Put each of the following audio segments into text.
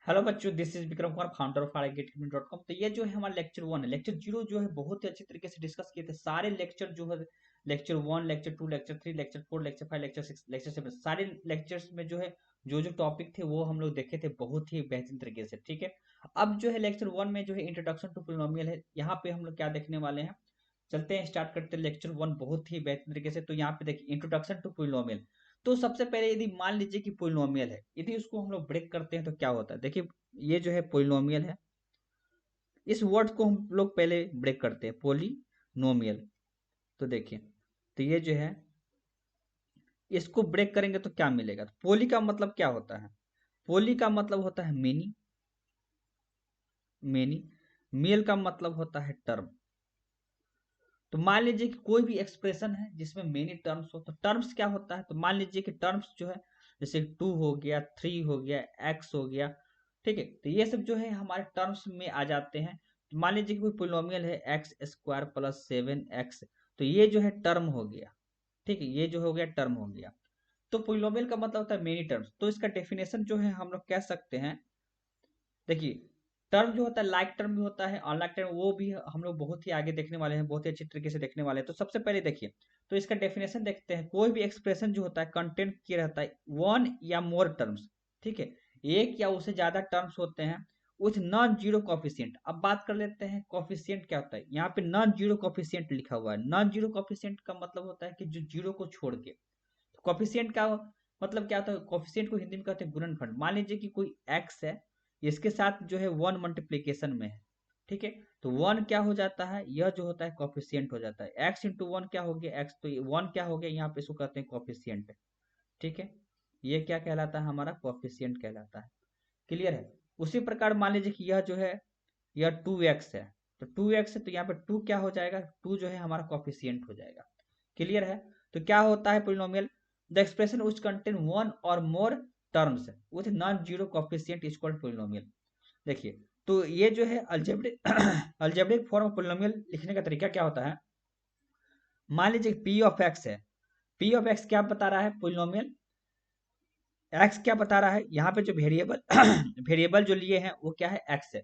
Hello बच्चों, this is Vikram Kumar, founder of Getcom. तो ये जो है हमारा लेक्चर 1 है। लेक्चर 0 जो है बहुत ही अच्छी तरीके से डिस्कस किए थे। सारे लेक्चर जो है lecture 1, lecture 2, lecture 3, lecture 4, lecture 5, lecture 6, lecture 7, सारे लेक्चर्स में जो है जो जो टॉपिक थे वो हम लोग देखे थे बहुत ही बेहतरीन तरीके से। ठीक है, अब जो है लेक्चर 1 में जो है इंट्रोडक्शन टू पोलिनोमियल है। यहाँ पे हम लोग क्या देखने वाले हैं, चलते हैं स्टार्ट करते हैं लेक्चर 1 बहुत ही बेहतरीन तरीके से। तो यहाँ पे देखिए इंट्रोडक्शन टू पोलिनोमियल। तो सबसे पहले यदि मान लीजिए कि पोलिनोमियल है, यदि उसको हम लोग ब्रेक करते हैं तो क्या होता है। देखिए ये जो है पोलिनोमियल है, इस वर्ड को हम लोग पहले ब्रेक करते हैं, पोलिनोमियल। तो देखिए, तो ये जो है इसको ब्रेक करेंगे तो क्या मिलेगा। तो पोली का मतलब क्या होता है, पोली का मतलब होता है मेनी, मेनी। मेल का मतलब होता है टर्म। तो मान लीजिए कि कोई भी एक्सप्रेशन है जिसमें मेनी टर्म्स हो, तो टर्म्स क्या होता है। तो मान लीजिए कि टर्म्स जो है जैसे 2 हो गया, 3 हो गया, एक्स हो गया, ठीक है। तो ये सब जो है हमारे टर्म्स में आ जाते हैं। तो मान लीजिए कि कोई पोलिनोमियल है एक्स स्क्वायर प्लस 7x, तो ये जो है टर्म हो गया। ठीक है, ये जो हो गया टर्म हो गया। तो पोलिनोमियल का मतलब होता है मेनी टर्म्स। तो इसका डेफिनेशन जो है हम लोग कह सकते हैं, देखिए टर्म जो होता है लाइक टर्म भी होता है, अनलाइक टर्म वो भी हम लोग बहुत ही आगे देखने वाले हैं, बहुत ही अच्छी तरीके से देखने वाले हैं। तो सबसे पहले देखिए, तो इसका डेफिनेशन देखते हैं। कोई भी एक्सप्रेशन जो होता है कंटेंट किया रहता है वन या मोर टर्म्स, ठीक है, एक या उससे ज्यादा टर्म्स होते हैं विथ नॉन जीरो कॉफिशिएंट। अब बात कर लेते हैं कॉफिशिएंट क्या होता है। यहाँ पे नॉन जीरो कॉफिशिएंट लिखा हुआ है। नॉन जीरो कॉफिशिएंट का मतलब होता है कि जो जीरो को छोड़ के। कॉफिशिएंट का मतलब क्या होता है, कॉफिशिएंट को हिंदी में कहते हैं गुणनखंड। मान लीजिए कि कोई एक्स है, इसके साथ जो है वन मल्टीप्लीकेशन में है, ठीक है। तो वन क्या हो जाता है, यह जो होता है कॉफिशिएंट हो जाता है। एक्स इंटू वन क्या हो गया, एक्स। तो वन क्या हो गया, यहाँ पे इसको कहते हैं कॉफिशिएंट, ठीक है। ये क्या कहलाता है, हमारा कॉफिशिएंट कहलाता है। क्लियर है। उसी प्रकार मान लीजिए कि यह जो है यह 2x है। तो 2x है, तो यहाँ पे 2 क्या हो जाएगा, 2 जो है हमारा कॉफिशिएंट हो जाएगा। क्लियर है। तो क्या होता है polynomial, the expression which contain one or more terms with non zero coefficient is called polynomial. देखिए, तो ये जो है algebraic algebraic form of polynomial लिखने का तरीका क्या होता है। मान लीजिए पी ऑफ एक्स है, पी ऑफ एक्स क्या बता रहा है पोलिनोमियल, एक्स क्या बता रहा है। यहाँ पे जो वेरिएबल वेरिएबल जो लिए हैं वो क्या है, एक्स है।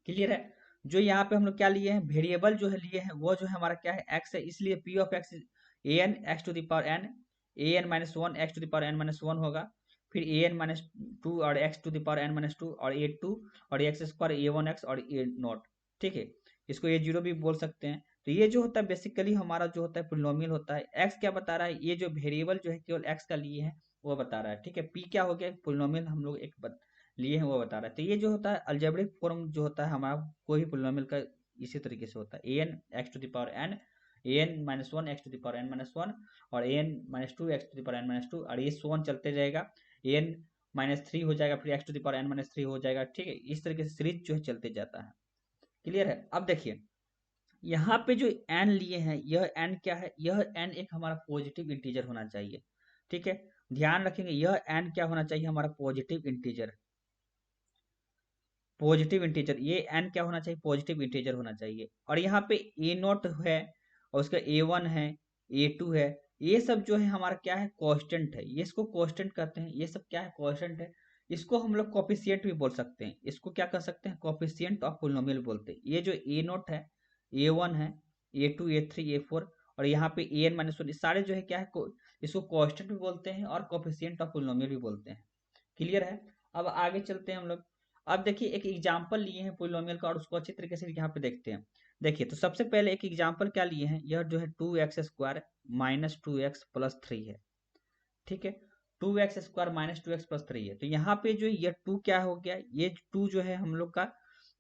क्लियर है। जो यहाँ पे हम लोग क्या लिए हैं, वेरिएबल जो है लिए हैं वो जो है हमारा क्या है, एक्स है। इसलिए P of x a N x to the power N, A N minus one x to the power N minus one होगा। फिर ए एन माइनस टू और x to the power N minus two और ए टू और x square a one x और a not, ठीक है। इसको ए zero भी बोल सकते हैं। तो ये जो होता है बेसिकली हमारा जो होता है पोलिनोमियल होता है। एक्स क्या बता रहा है, ये जो वेरिएबल जो है केवल एक्स का लिए है वो बता रहा है, ठीक है। पी क्या हो गया, पोलिनोमियल हम लोग एक लिए हैं वो बता रहा है। तो ये जो होता है अलजेब्रिक फॉर्म जो होता है हमारा कोई भी पोलिनोमियल का, इसी तरीके से होता है। A N x to the power N, A N minus one x to the power N minus one और A N minus two X to the power N minus two, और ये सो ऑन चलते जाएगा। ए एन माइनस थ्री हो जाएगा, फिर x to the power N minus three हो जाएगा, ठीक है। इस तरीके से सीरीज जो है चलते जाता है। क्लियर है। अब देखिए यहाँ पे जो एन लिए हैं, यह एन क्या है, यह एन एक हमारा पॉजिटिव इंटीजर होना चाहिए, ठीक है। ध्यान रखेंगे यह एन क्या होना चाहिए, हमारा पॉजिटिव इंटीजर, पॉजिटिव इंटीजर। ये एन क्या होना चाहिए, पॉजिटिव इंटीजर होना चाहिए। और यहाँ पे ए नोट है और उसका ए वन है, ए टू है, ये सब जो है हमारा क्या है, कांस्टेंट है। ये इसको कांस्टेंट कहते हैं, ये सब क्या है, कांस्टेंट है। इसको हम लोग कोफिशिएंट भी बोल सकते हैं। इसको क्या कर सकते हैं, कोफिशिएंट ऑफ पोलिनोमियल बोलते हैं। ये जो ए नोट है, ए वन है, A two, A three, A four और यहाँ पे ए एन माइनस वन, सारे जो है क्या है इसको कांस्टेंट भी बोलते हैं और कोफिशिएंट ऑफ पोलिनोमियल भी बोलते हैं। क्लियर है। अब आगे चलते हैं हम लोग। अब देखिए एक एग्जाम्पल लिए हैं पोलिनोमियल का और उसको अच्छी तरीके से यहाँ पे देखते हैं। देखिए तो सबसे पहले एक एग्जाम्पल क्या लिए हैं, यह जो है 2x² minus 2x plus three है, ठीक है। 2x² minus 2x plus three है। तो यहाँ पे जो ये 2 क्या हो गया, ये 2 जो है हम लोग का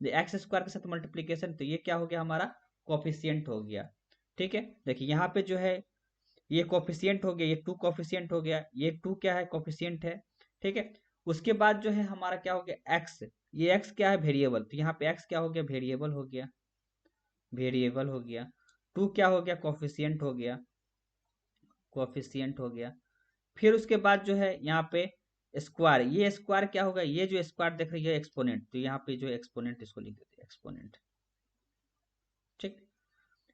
एक्स स्क्वायर के साथ मल्टीप्लीकेशन, तो ये क्या हो गया हमारा कोफिशिएंट हो गया, ठीक है। देखिए यहाँ पे जो है ये कोफिशिएंट हो गया, ये 2 कोफिशिएंट हो गया, ये 2 क्या है, कोफिशिएंट है, ठीक है। उसके बाद जो है हमारा क्या हो गया, एक्स। ये एक्स क्या है, वेरिएबल। तो यहाँ पे एक्स क्या हो गया, वेरिएबल हो गया, वेरिएबल हो गया। 2 क्या हो गया, कोफिशिएंट हो गया, कोफिशिएंट हो गया। फिर उसके बाद जो है यहाँ पे स्क्वायर, ये स्क्वायर क्या होगा, ये जो स्क्वायर देख रही है एक्सपोनेंट, तो यहाँ पे जो एक्सपोनेंट इसको लिख देते हैं एक्सपोनेंट, ठीक।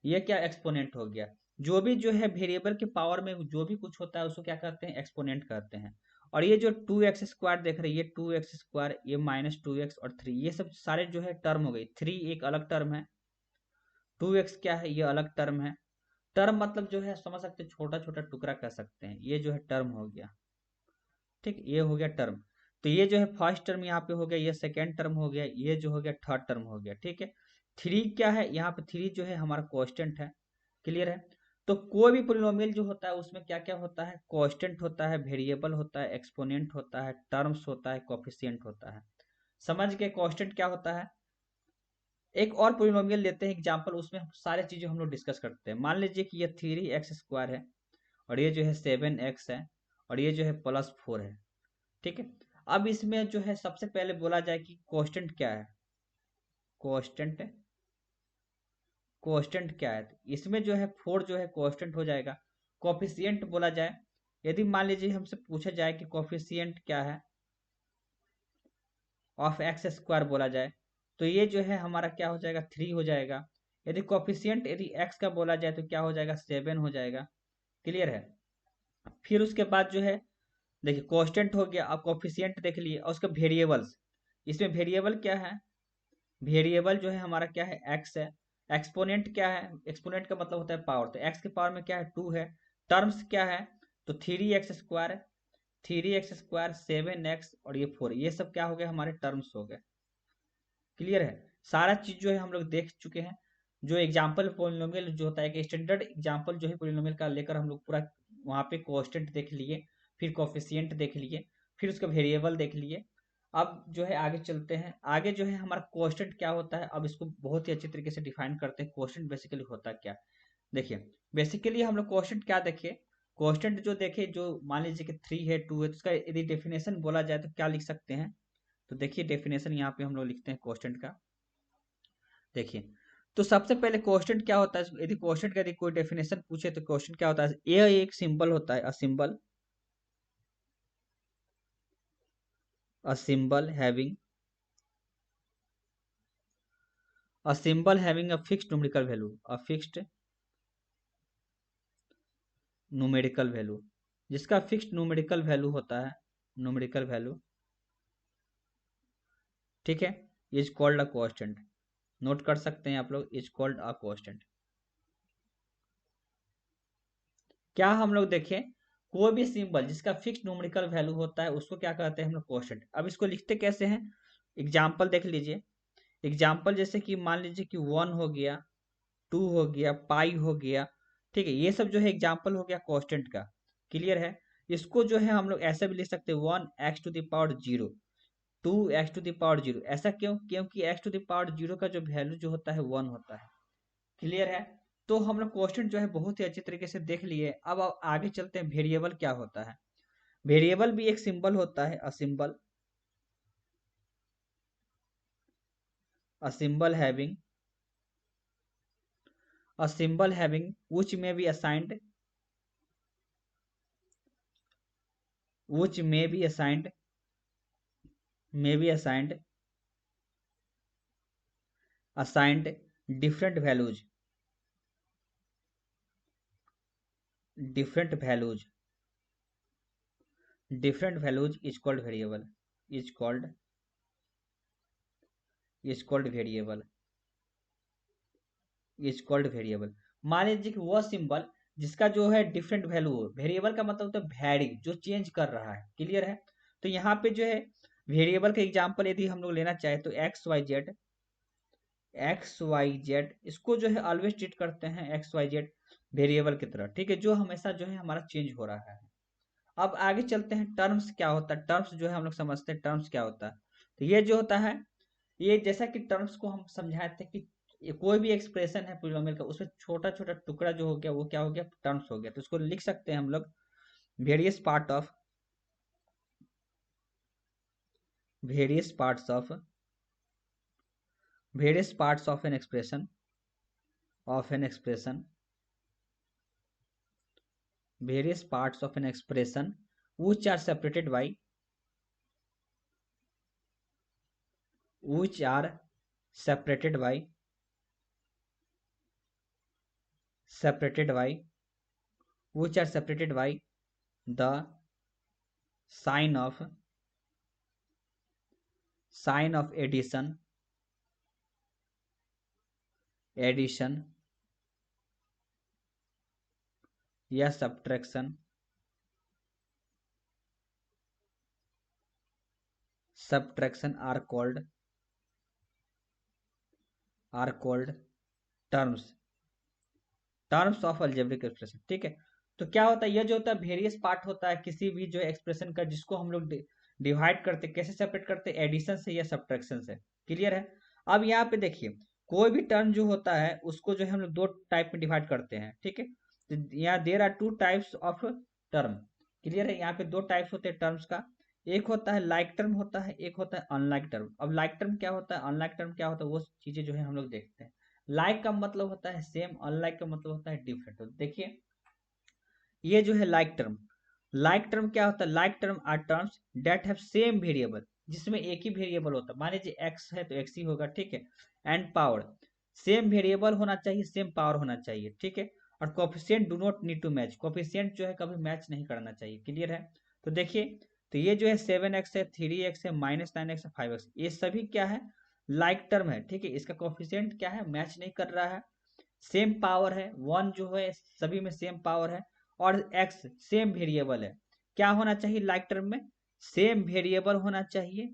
ये क्या एक्सपोनेंट हो गया। जो भी जो है वेरिएबल के पावर में जो भी कुछ होता है उसको क्या कहते हैं, एक्सपोनेंट कहते हैं। और ये जो 2x² देख रहे हैं, ये 2x², ये -2x और 3, ये सब सारे जो है टर्म हो गई। 3 एक अलग टर्म है, 2x क्या है, ये अलग टर्म है। टर्म मतलब जो है समझ सकते हैं, छोटा छोटा टुकड़ा कह सकते हैं, ये जो है टर्म हो गया। ठीक, ये हो गया टर्म। तो ये जो है फर्स्ट टर्म यहाँ पे हो गया, ये सेकेंड टर्म हो गया, ये जो हो गया थर्ड टर्म हो गया। ठीक है, 3 क्या है, यहाँ पे 3 जो है हमारा कांस्टेंट है। क्लियर है। तो कोई भी पोलिनोमियल जो होता है उसमें क्या क्या होता है, कांस्टेंट होता है, वेरिएबल होता है, एक्सपोनेंट होता है, टर्म्स होता है, कोफिशिएंट होता है। समझ के कांस्टेंट क्या होता है। एक और पोलिनोमियल लेते हैं एग्जांपल, उसमें हम सारे चीजें हम लोग डिस्कस करते हैं। मान लीजिए कि ये 3x² है, और ये जो है 7x है, और ये जो है +4 है। ठीक है, अब इसमें जो है सबसे पहले बोला जाए कि कांस्टेंट क्या है। कांस्टेंट कांस्टेंट क्या है, इसमें जो है 4 जो है कांस्टेंट हो जाएगा। कोफिशिएंट बोला जाए, यदि मान लीजिए हमसे पूछा जाए कि कोफिशिएंट क्या है ऑफ x² बोला जाए, तो ये जो है हमारा क्या हो जाएगा, 3 हो जाएगा। यदि कोफिशिएंट यदि x का बोला जाए तो क्या हो जाएगा, 7 हो जाएगा। क्लियर है। फिर उसके बाद जो है देखिए कांस्टेंट हो गया, अब कोफिशिएंट देख लिए, और उसका वेरिएबल्स, इसमें वेरिएबल क्या है, वेरिएबल जो है हमारा क्या है, x है। एक्सपोनेंट क्या है, एक्सपोनेंट का मतलब होता है पावर, तो x के पावर में क्या है, 2 है। टर्म्स क्या है, तो 3x², 3x², 7x और ये 4, ये सब क्या हो गए, हमारे टर्म्स हो गए। क्लियर है। सारा चीज जो है हम लोग देख चुके हैं। जो एग्जाम्पल पोलिनोमियल जो होता है, एक स्टैंडर्ड एग्जाम्पल जो है पोलिनोमियल का लेकर हम लोग पूरा वहाँ पे कांस्टेंट देख लिए, फिर कोफिशिएंट देख लिए, फिर उसका वेरिएबल देख लिए। अब जो है आगे चलते हैं, आगे जो है हमारा कांस्टेंट क्या होता है, अब इसको बहुत ही अच्छे तरीके से डिफाइन करते हैं। कांस्टेंट बेसिकली होता क्या, देखिए बेसिकली हम लोग कांस्टेंट क्या देखे, कांस्टेंट जो देखे, जो मान लीजिए कि 3 है, 2 है, तो उसका यदि डेफिनेशन बोला जाए तो क्या लिख सकते हैं। तो देखिए डेफिनेशन यहाँ पे हम लोग लिखते हैं कांस्टेंट का। देखिए, तो सबसे पहले कांस्टेंट क्या होता है, यदि कांस्टेंट का यदि कोई डेफिनेशन पूछे तो कांस्टेंट क्या होता है, ये एक सिंबल होता है, a symbol having a fixed numerical value, a fixed numerical value, जिसका फिक्स्ड न्यूमेरिकल वैल्यू होता है, न्यूमेरिकल वैल्यू। ठीक है, is called a constant. Note कर सकते हैं आप लोग, इज कॉल्ड अ कांस्टेंट। क्या हम लोग देखें, कोई भी सिंबल जिसका फिक्स्ड न्यूमेरिकल वैल्यू होता है उसको क्या कहते हैं हम लोग, कांस्टेंट। अब इसको लिखते कैसे हैं, एग्जाम्पल देख लीजिए। एग्जाम्पल जैसे कि मान लीजिए कि 1 हो गया, 2 हो गया, पाई हो गया। ठीक है, ये सब जो है एग्जाम्पल हो गया कांस्टेंट का। क्लियर है। इसको जो है हम लोग ऐसे भी लिख सकते हैं, 1x⁻0, 2x⁻0। ऐसा क्यों, क्योंकि x⁻0 का जो वैल्यू जो होता है 1 होता है। क्लियर है। तो हम लोग क्वेश्चन जो है बहुत ही अच्छे तरीके से देख लिए। अब आगे चलते हैं, वेरिएबल क्या होता है। वेरिएबल भी एक सिंबल होता है, a symbol having which may be assigned, which may be assigned may be assigned different values, different values different values is called variable, is called is called variable is called variable. मान लीजिए कि वह symbol जिसका जो है different value हो, variable का मतलब होता है वैरी, जो चेंज कर रहा है। क्लियर है। तो यहाँ पे जो है वेरिएबल का एग्जांपल यदि हम लोग लेना चाहे तो एक्स वाई जेड, इसको जो है ऑलवेज ट्रीट करते हैं XYZ वेरिएबल की तरह। ठीक है, जो हमेशा जो है हमारा चेंज हो रहा है। अब आगे चलते हैं, टर्म्स क्या होता है। टर्म्स जो है हम लोग समझते हैं टर्म्स क्या होता है। तो ये जो होता है, ये जैसा कि टर्म्स को हम समझाए थे कि ये कोई भी एक्सप्रेशन है पोलिनोमियल का, उसमें छोटा छोटा टुकड़ा जो हो गया वो क्या हो गया, टर्म्स हो गया। तो उसको लिख सकते हैं हम लोग, various part of various parts of various parts of an expression various parts of an expression which are separated by which are separated by separated by which are separated by the sign of addition या subtraction are called terms of algebraic expression. ठीक है, तो क्या होता है, यह जो होता है वेरियस पार्ट होता है किसी भी जो एक्सप्रेशन का, जिसको हम लोग डिवाइड करते, कैसे सेपरेट करते, एडिशन से या सब्ट्रैक्शन से। क्लियर है। अब यहाँ पे देखिए, कोई भी टर्म जो होता है उसको जो है हम लोग दो टाइप में डिवाइड करते हैं। ठीक है, तो यहाँ there are two types of term. Clear है, यहाँ पे दो टाइप्स होते हैं टर्म्स का। एक होता है लाइक टर्म होता है, एक होता है अनलाइक टर्म। अब लाइक टर्म क्या होता है, अनलाइक टर्म क्या होता है, वो चीजें जो है हम लोग देखते हैं। लाइक का मतलब होता है सेम, अनलाइक का मतलब होता है डिफरेंट। तो देखिए, ये जो है लाइक टर्म क्या होता है, like term are terms that have same variable, जिसमें एक ही वेरिएबल होता है। मान लीजिए एक्स है तो एक्स ही होगा। ठीक है, एंड पावर, सेम वेरिएबल होना चाहिए, सेम पावर होना चाहिए। ठीक है, और coefficient do not need to match, coefficient जो है कभी मैच नहीं करना चाहिए। क्लियर है। तो देखिए, तो ये जो है 7x है, 3x है, -9x है, 5x, ये सभी क्या है, लाइक टर्म है। ठीक है, इसका कोफिशिएंट क्या है, मैच नहीं कर रहा है। सेम पावर है, वन जो है सभी में सेम पावर है, और एक्स सेम वेरिएबल है। क्या होना चाहिए लाइक टर्म में, सेम वेरिएबल होना चाहिए,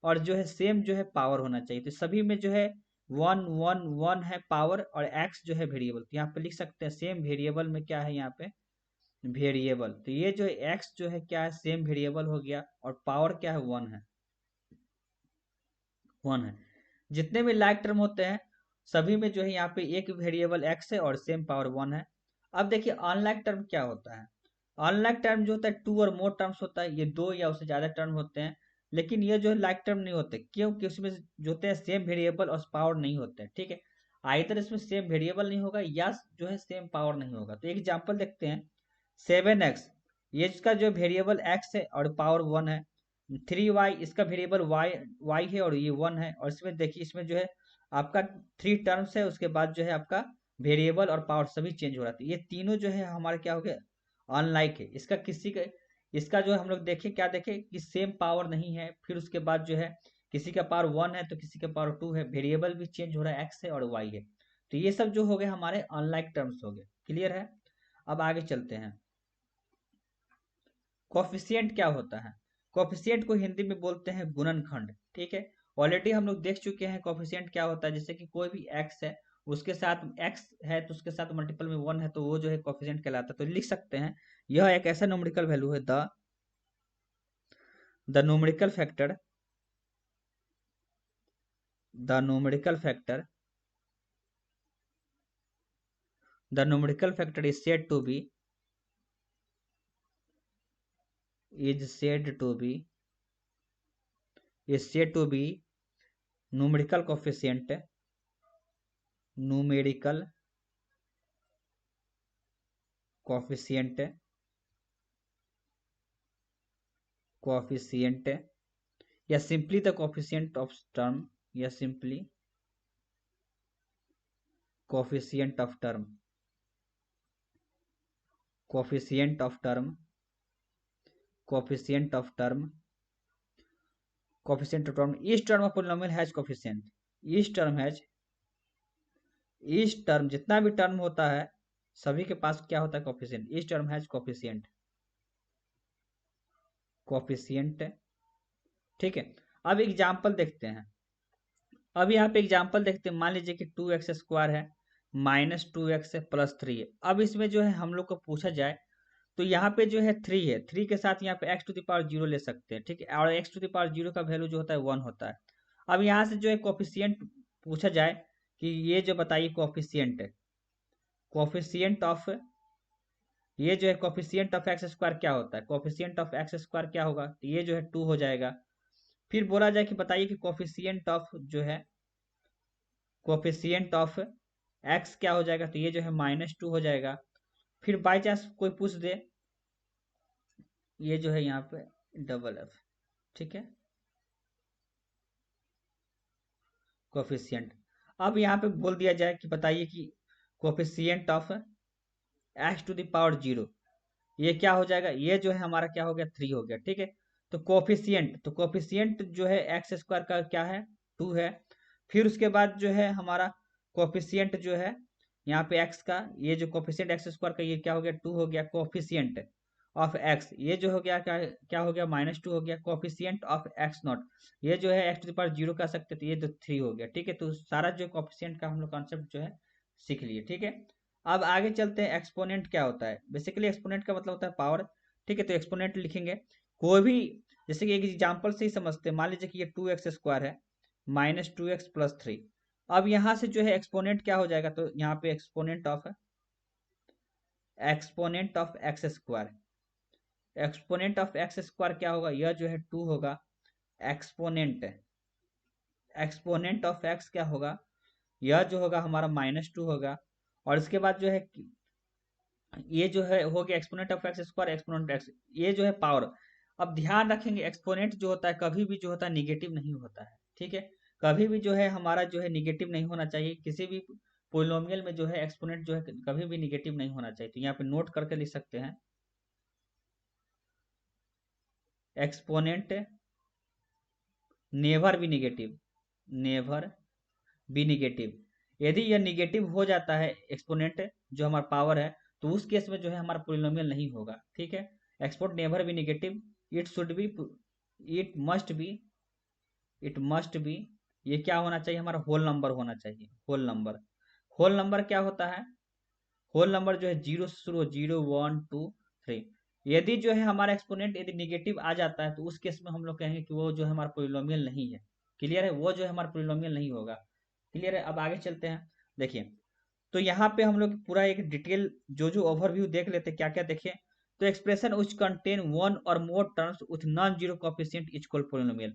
और जो है सेम जो है पावर होना चाहिए। तो सभी में जो है वन वन वन है पावर, और एक्स जो है वेरिएबल। तो यहाँ पे लिख सकते हैं सेम वेरिएबल में क्या है, यहाँ पे वेरिएबल। तो ये जो है एक्स जो है क्या है, सेम वेरिएबल हो गया, और पावर क्या है, वन है। जितने भी लाइक टर्म होते हैं सभी में जो है यहाँ पे एक वेरिएबल एक्स है और सेम पावर वन है। अब देखिए अनलाइक टर्म क्या होता है। अनलाइक टर्म जो होता है टू और मोर टर्म्स होता है, ये दो या उससे ज्यादा टर्म होते हैं। लेकिन ये जो है लाइक टर्म नहीं होते, क्योंकि उसमें जो होते हैं सेम वेरिएबल और पावर नहीं होते हैं। ठीक है, आइदर इसमें सेम वेरिएबल नहीं होगा या जो है सेम पावर नहीं होगा। तो एक एग्जाम्पल देखते हैं, 7x, ये इसका जो वेरिएबल x है और पावर वन है। 3y, इसका वेरिएबल y है और ये वन है। और इसमें देखिए, इसमें जो है आपका थ्री टर्म्स है, उसके बाद जो है आपका वेरिएबल और पावर सभी चेंज हो रहा है। ये तीनों जो है हमारे क्या हो गए, अनलाइक है। इसका किसी का, इसका जो हम लोग देखें, क्या देखें कि सेम पावर नहीं है। फिर उसके बाद जो है किसी का पावर वन है तो किसी का पावर टू है, वेरिएबल भी चेंज हो रहा है, एक्स है और वाई है। तो ये सब जो हो गए हमारे अनलाइक टर्म्स हो गए। क्लियर है। अब आगे चलते हैं, कोफिशिएंट क्या होता है। कोफिशिएंट को हिंदी में बोलते हैं गुणनखंड। ठीक है, ऑलरेडी हम लोग देख चुके हैं कोफिशिएंट क्या होता है। जैसे कि कोई भी एक्स है, उसके साथ एक्स है तो उसके साथ मल्टीपल में वन है, तो वो जो है कोफिशिएंट कहलाता है। तो लिख सकते हैं, यह एक ऐसा न्यूमेरिकल वैल्यू है, the numerical factor the numerical factor the numerical factor is said to be is said to be is said to be numerical numerical coefficient coefficient या simply the coefficient of term या simply coefficient of term coefficient of term coefficient of term coefficient of term each term of polynomial has coefficient each term जितना भी term होता है सभी के पास क्या होता है, coefficient. each term has coefficient. ठीक है, अब एग्जांपल देखते हैं। अब यहाँ पे एग्जांपल देखते हैं, मान लीजिए कि 2x² है, -2x है, +3 है। अब इसमें जो है हम लोग को पूछा जाए, तो यहाँ पे जो है 3 है, 3 के साथ यहाँ पे x⁻0 ले सकते हैं। ठीक है, और x⁻0 का वैल्यू जो होता है 1 होता है। अब यहाँ से जो है कोफिशिएंट पूछा जाए कि ये जो बताइए कोफिशिएंट है, कोफिशिएंट ऑफ, ये जो है कोफिशिएंट ऑफ x² क्या होता है, कोफिशिएंट ऑफ x² क्या होगा, तो ये जो है 2 हो जाएगा। फिर बोला जाए कि बताइए कि कोफिशिएंट ऑफ जो है, कोफिशिएंट ऑफ एक्स क्या हो जाएगा, तो ये जो है -2 हो जाएगा। फिर बाई चांस कोई पूछ दे, ये जो है यहाँ पे डबल एफ। ठीक है, कोफिशिएंट। अब यहाँ पे बोल दिया जाए कि बताइए कि कोफिशिएंट ऑफ x⁻0, ये क्या हो जाएगा, ये जो है हमारा क्या हो गया 3 हो गया, ठीक है। तो कोफिशियंट जो है एक्स स्क्वायर का क्या है 2 है। फिर उसके बाद जो है हमारा कोफिशियंट जो है यहाँ पे एक्स का, ये जो कोफिशियंट एक्स स्क्वायर का ये क्या हो गया 2 हो गया। कोफिशियंट ऑफ एक्स ये जो हो गया क्या क्या हो गया -2 हो गया। कोफिशियंट ऑफ एक्स नॉट ये जो है एक्स टू द पावर 0 कह सकते तो ये तो 3 हो गया, ठीक है। तो सारा जो कोफिशियंट का हम लोग कॉन्सेप्ट जो है सीख लिए, ठीक है। अब आगे चलते हैं, एक्सपोनेंट क्या होता है। बेसिकली एक्सपोनेंट का मतलब होता है पावर, ठीक है। तो एक्सपोनेंट लिखेंगे कोई भी, जैसे कि एक एग्जांपल से ही समझते हैं। मान लीजिए कि ये 2x स्क्वायर है -2x + 3। अब यहाँ से जो है एक्सपोनेंट क्या हो जाएगा, तो यहाँ पे एक्सपोनेंट ऑफ एक्स स्क्वायर क्या होगा, यह जो है 2 होगा। एक्सपोनेंट एक्सपोनेंट ऑफ एक्स क्या होगा, यह जो होगा हमारा -2 होगा। और इसके बाद जो है ये जो है हो गया exponent of x square, exponent x, ये जो है पावर। अब ध्यान रखेंगे एक्सपोनेंट जो होता है कभी भी जो होता है निगेटिव नहीं होता है, ठीक है। कभी भी जो है हमारा जो है निगेटिव नहीं होना चाहिए। किसी भी पोलिनोमियल में जो है एक्सपोनेंट जो है कभी भी निगेटिव नहीं होना चाहिए। तो यहाँ पे नोट करके लिख सकते हैं, exponent never be negative, never be negative. यदि यह निगेटिव हो जाता है एक्सपोनेंट जो हमारा पावर है, तो उस केस में जो है हमारा पोलिनोमियल नहीं होगा, ठीक है। Exponent never be negative, it should be, it must be, it must be, ये क्या होना चाहिए हमारा होल नंबर होना चाहिए। होल नंबर क्या होता है, होल नंबर जो है 0 से शुरू हो, 0 1 2 3। यदि जो है हमारा एक्सपोनेंट यदि निगेटिव आ जाता है तो उस केस में हम लोग कहेंगे कि वो जो है हमारा पोलिनोमियल नहीं है। क्लियर है, वो जो है हमारा पोलिनोमियल नहीं होगा। क्लियर है, अब आगे चलते हैं। देखिए, तो यहाँ पे हम लोग पूरा एक डिटेल जो ओवरव्यू देख लेते हैं, क्या क्या देखें। तो expression which contain one or more terms with non zero coefficient is called polynomial,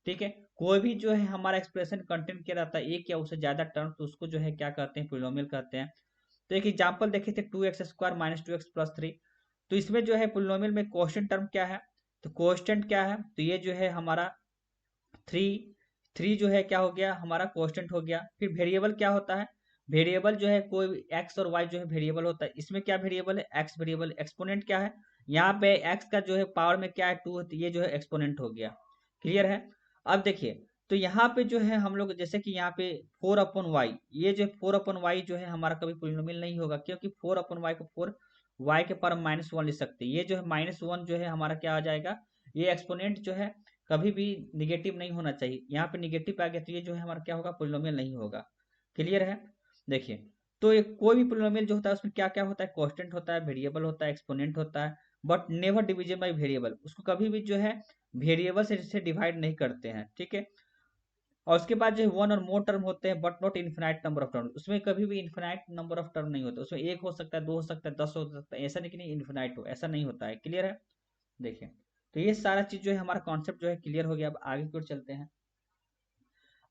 ठीक है। कोई भी जो है हमारा एक्सप्रेशन कंटेन किया रहता है एक या उससे ज्यादा टर्म, तो उसको जो है क्या कहते हैं, पोलिनोमियल कहते हैं। तो एक एग्जांपल देखे थे 2x स्क्वायर -2x + 3। तो इसमें जो है पोलिनोमियल में कोएफिशिएंट टर्म क्या है, तो कोएफिशिएंट क्या है, तो ये जो है हमारा 3 जो है क्या हो गया हमारा कोएफिशिएंट हो गया। फिर वेरिएबल क्या होता है, वेरिएबल जो है कोई एक्स और वाई जो है वेरिएबल होता है। इसमें क्या वेरिएबल है, एक्स वेरिएबल। एक्सपोनेंट क्या है, यहाँ पे एक्स का जो है पावर में क्या है 2 होती है, ये जो है एक्सपोनेंट हो गया। क्लियर है। अब देखिए, तो यहाँ पे जो है हम लोग जैसे कि यहाँ पे 4/y, ये जो 4/y जो है हमारा कभी पोलिनोमियल नहीं होगा, क्योंकि 4/y को 4y के पावर -1 लिख सकते हैं। ये जो है -1 जो है हमारा क्या आ जाएगा, ये एक्सपोनेंट जो है कभी भी निगेटिव नहीं होना चाहिए। यहाँ पे निगेटिव आ गया तो ये जो है हमारा क्या होगा, पोलिनोमियल नहीं होगा। क्लियर है। देखिए, तो एक कोई भी पोलिनोमियल जो होता है उसमें क्या क्या होता है, कांस्टेंट होता है, वेरिएबल होता है, एक्सपोनेंट होता है, but never division by variable. उसको कभी भी जो है वेरिएबल से डिवाइड नहीं करते हैं, ठीक है। और उसके बाद जो है वन और मोर टर्म होते हैं, but not infinite number of term. उसमें कभी भी इन्फिनाइट नंबर ऑफ टर्म नहीं होता। उसमें एक हो सकता है, दो हो सकता है, 10 हो सकता है, ऐसा नहीं कि नहीं इन्फिनाइट हो, ऐसा नहीं होता है। क्लियर है। देखिए, तो ये सारा चीज जो है हमारा कॉन्सेप्ट जो है क्लियर हो गया। अब आगे की ओर चलते हैं।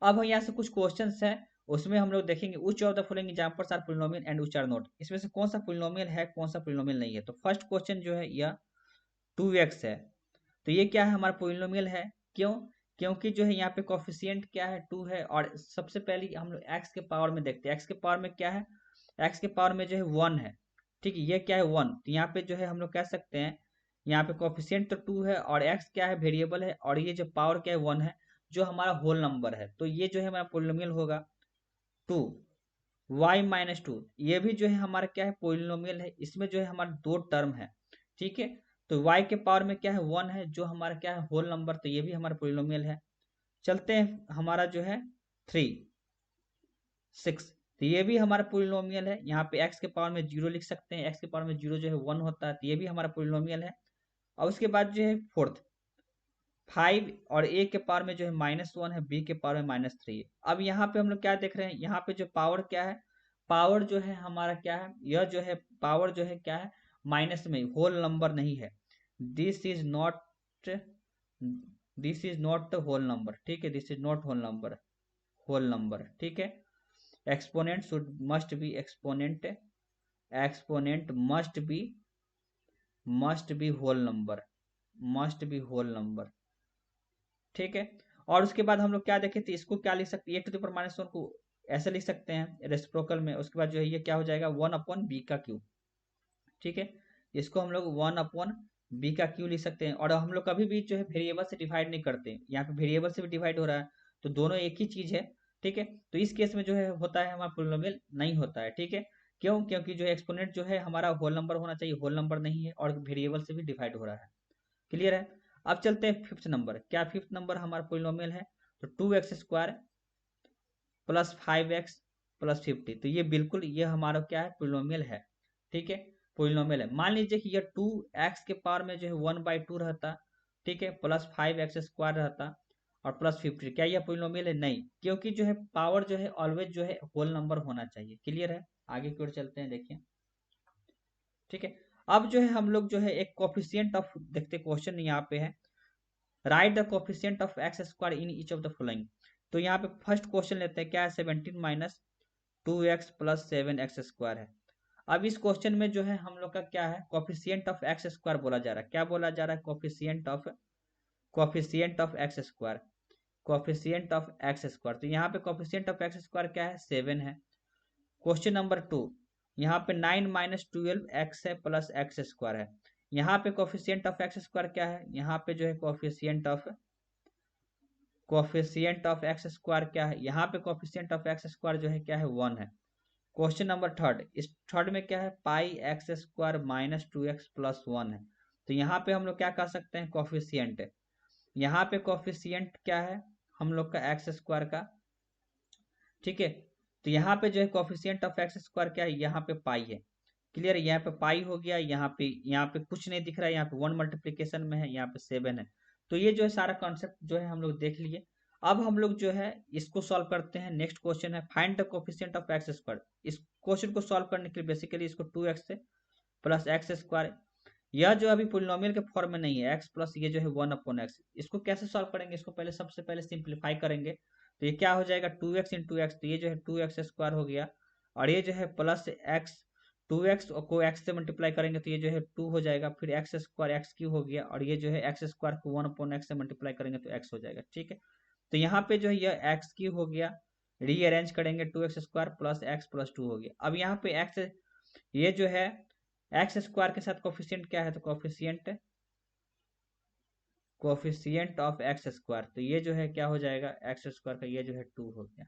अब हम यहाँ से कुछ क्वेश्चंस है, उसमें हम लोग देखेंगे which of the following examples are polynomial and which are not। इसमें से कौन सा पोलिनोमियल है, कौन सा पोलिनोमियल नहीं है। तो फर्स्ट क्वेश्चन जो है यह 2x है, तो ये क्या है हमारा पोलिनोमियल है। क्यों, क्योंकि जो है यहाँ पे कोफिशिएंट क्या है 2 है। और सबसे पहले हम लोग x के पावर में देखते हैं, x के पावर में क्या है, x के पावर में जो है 1 है, ठीक है। ये क्या है 1, तो यहाँ पे जो है हम लोग कह सकते हैं यहाँ पे कोफिशिएंट तो 2 है और x क्या है वेरिएबल है, और ये जो पावर क्या है 1 है, जो हमारा होल नंबर है। तो ये जो है हमारा पोलिनोमियल होगा 2y-2। ये भी जो है हमारा क्या है पोलिनोमियल है। इसमें जो है हमारा दो टर्म है, ठीक है। तो y के पावर में क्या है 1 है, जो हमारा क्या है होल नंबर, तो ये भी हमारा पोलिनोमियल है। चलते हैं, हमारा जो है 3 6, तो ये भी हमारा पोलिनोमियल है। यहाँ पे x के पावर में 0 लिख सकते हैं, x के पावर में 0 जो है 1 होता है, तो ये भी हमारा पोलिनोमियल है। और उसके बाद जो है फोर्थ 5 और a के पावर में जो है -1 है, b के पावर में -3 है। अब यहाँ पे हम लोग क्या देख रहे हैं, यहाँ पे जो पावर क्या है, पावर जो है हमारा क्या है, यह जो है पावर जो है क्या है माइनस में, होल नंबर नहीं है। This is not, this is not the whole number, ठीक है। This is not whole number, ठीक है। Exponent should must be exponent, exponent must be whole number, must be whole number, ठीक है। और उसके बाद हम लोग क्या देखे थे, इसको क्या लिख सकते हैं, e⁻1 को ऐसे लिख सकते हैं रेसिप्रोकल में। उसके बाद जो है ये क्या हो जाएगा 1/b का क्यूब, ठीक है। इसको हम लोग 1/b का क्यू लिख सकते हैं। और हम लोग कभी भी जो है वेरिएबल से डिवाइड नहीं करते, यहाँ पे वेरिएबल से भी डिवाइड हो रहा है, तो दोनों एक ही चीज है, ठीक है। तो इस केस में जो है होता है हमारा पोलिनोमियल नहीं होता है, ठीक है। क्यों? क्योंकि जो एक्सपोनेंट जो है हमारा होल नंबर होना चाहिए, होल नंबर नहीं है और वेरिएबल से भी डिवाइड हो रहा है। क्लियर है? अब चलते हैं फिफ्थ नंबर। क्या फिफ्थ नंबर हमारा पोलिनोमियल है? तो 2x² प्लस 5x प्लस 50। तो ये बिल्कुल ये हमारा क्या है? पोलिनोमियल है, ठीक है, पोलिनोमियल है। मान लीजिए कि ये 2x के पावर में जो है 1/2 रहता, ठीक है, प्लस 5x² रहता और प्लस 50। क्या यह पोलिनोमियल है? नहीं, क्योंकि जो है पावर जो है ऑलवेज जो है होल नंबर होना चाहिए। क्लियर है? आगे की ओर चलते हैं, देखिए, ठीक है। अब जो है हम लोग जो है एक कोफिशिएंट ऑफ देखते, क्वेश्चन यहाँ पे है, right the coefficient of x² in each of the following. तो यहाँ पे फर्स्ट क्वेश्चन लेते हैं, क्या है? 17 माइनस 2x प्लस 7x² है। अब इस क्वेश्चन में जो है हम लोग का क्या है? कोफिशिएंट ऑफ x² बोला जा रहा है। क्या बोला जा रहा है? Coefficient of x², coefficient of x²। तो यहाँ पे कोफिशिएंट ऑफ x² क्या है? 7 है। क्वेश्चन नंबर 2, यहाँ पे 9 माइनस 12x है प्लस x² है। यहाँ पे कोफिशिएंट ऑफ x² क्या है? यहाँ पे जो है कोफिशिएंट ऑफ x² क्या है? यहाँ पे कोफिशिएंट ऑफ x² जो है क्या है? 1 है। क्वेश्चन नंबर थर्ड, इस थर्ड में क्या है? पाई x² माइनस 2x प्लस 1 है। तो यहाँ पे हम लोग क्या कर सकते हैं? कोफिशिएंट है। यहाँ पे कोफिशिएंट क्या है हम लोग का? x² का, ठीक है। तो यहाँ पे जो है कोफिशिएंट ऑफ x² क्या है? यहाँ पे पाई है। क्लियर है? यहाँ पे पाई हो गया, यहाँ पे कुछ नहीं दिख रहा है, यहाँ पे 1 मल्टीप्लीकेशन में है, यहाँ पे 7 है। तो ये जो है सारा कॉन्सेप्ट जो है हम लोग देख लिए। अब हम लोग जो है इसको सॉल्व करते हैं। नेक्स्ट क्वेश्चन है find the coefficient of x²। इस क्वेश्चन को सॉल्व करने के लिए बेसिकली इसको 2x से प्लस x², यह जो अभी पोलिनोमियल के फॉर्म में नहीं है, x प्लस ये जो है 1/x। इसको कैसे सॉल्व करेंगे? इसको पहले सबसे पहले सिंप्लीफाई करेंगे, तो ये क्या हो जाएगा? 2x इंटू एक्स, तो ये जो है 2x² हो गया, और ये जो है प्लस x, 2x को x से मल्टीप्लाई करेंगे तो ये जो है 2 हो जाएगा, फिर x² x³ हो गया, और ये जो है x² को 1/x से मल्टीप्लाई करेंगे तो x हो जाएगा, ठीक है। तो यहाँ पे जो है यह x³ हो गया, रीअरेंज करेंगे 2x² प्लस x प्लस 2 हो गया। अब यहाँ पे x, ये जो है x² के साथ कोफिशिएंट क्या है? तो कोफिशिएंट ऑफ x², तो ये जो है क्या हो जाएगा? x² का ये जो है 2 हो गया।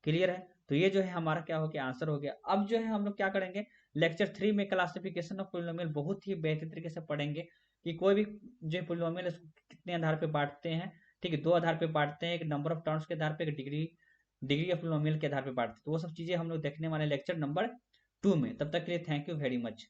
क्लियर है? तो ये जो है हमारा क्या हो गया? आंसर हो गया। अब जो है हम लोग क्या करेंगे? लेक्चर 3 में क्लासिफिकेशन ऑफ पोलिनोमियल बहुत ही बेहतर तरीके से पढ़ेंगे कि कोई भी जो पोलिनोमियल कितने आधार पे बांटते हैं, ठीक है, 2 आधार पे बांटते हैं, एक नंबर ऑफ टर्म्स के आधार पे, एक डिग्री ऑफ पोलिनोमियल के आधार पे बांटते हैं। तो वो सब चीजें हम लोग देखने वाले लेक्चर नंबर 2 में। तब तक के लिए थैंक यू वेरी मच।